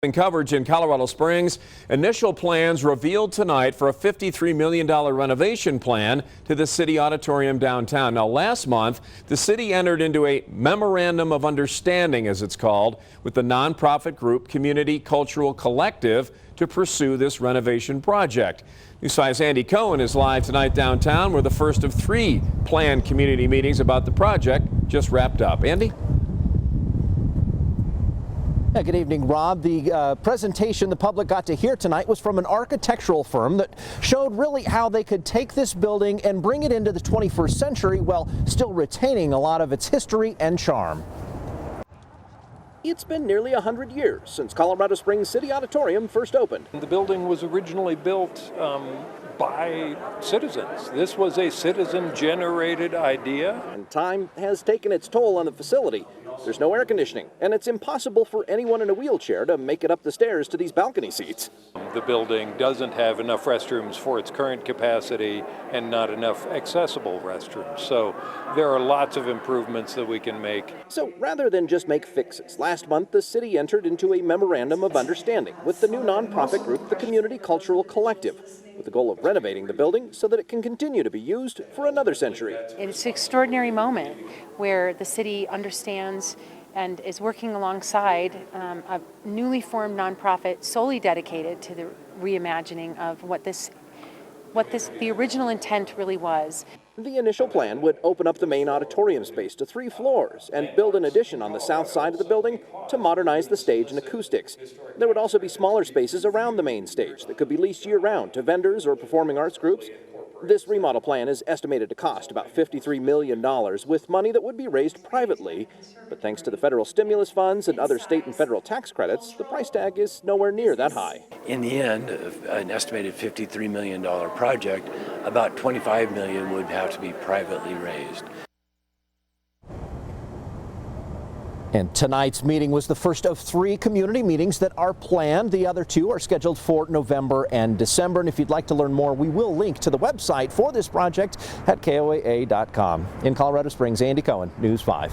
Coverage in Colorado Springs. Initial plans revealed tonight for a $53 million renovation plan to the City Auditorium downtown. Now, last month, the city entered into a memorandum of understanding, as it's called, with the nonprofit group Community Cultural Collective to pursue this renovation project. News 5's Andy Cohen is live tonight downtown, where the first of 3 planned community meetings about the project just wrapped up. Andy? Yeah, good evening, Rob. The presentation the public got to hear tonight was from an architectural firm that showed really how they could take this building and bring it into the 21st century while still retaining a lot of its history and charm. It's been nearly 100 years since Colorado Springs City Auditorium first opened. The building was originally built by citizens. This was a citizen-generated idea. And time has taken its toll on the facility. There's no air conditioning, and it's impossible for anyone in a wheelchair to make it up the stairs to these balcony seats. The building doesn't have enough restrooms for its current capacity and not enough accessible restrooms. So there are lots of improvements that we can make. So rather than just make fixes, last month the city entered into a memorandum of understanding with the new nonprofit group, the Community Cultural Collective, with the goal of renovating the building so that it can continue to be used for another century. It's an extraordinary moment where the city understands and is working alongside a newly formed nonprofit solely dedicated to the reimagining of what the original intent really was. The initial plan would open up the main auditorium space to 3 floors and build an addition on the south side of the building to modernize the stage and acoustics. There would also be smaller spaces around the main stage that could be leased year-round to vendors or performing arts groups. This remodel plan is estimated to cost about $53 million, with money that would be raised privately. But thanks to the federal stimulus funds and other state and federal tax credits, the price tag is nowhere near that high. In the end, an estimated $53 million project, about $25 million would have to be privately raised. And tonight's meeting was the first of 3 community meetings that are planned. The other 2 are scheduled for November and December. And if you'd like to learn more, we will link to the website for this project at KOAA.com. In Colorado Springs, Andy Cohen, News 5.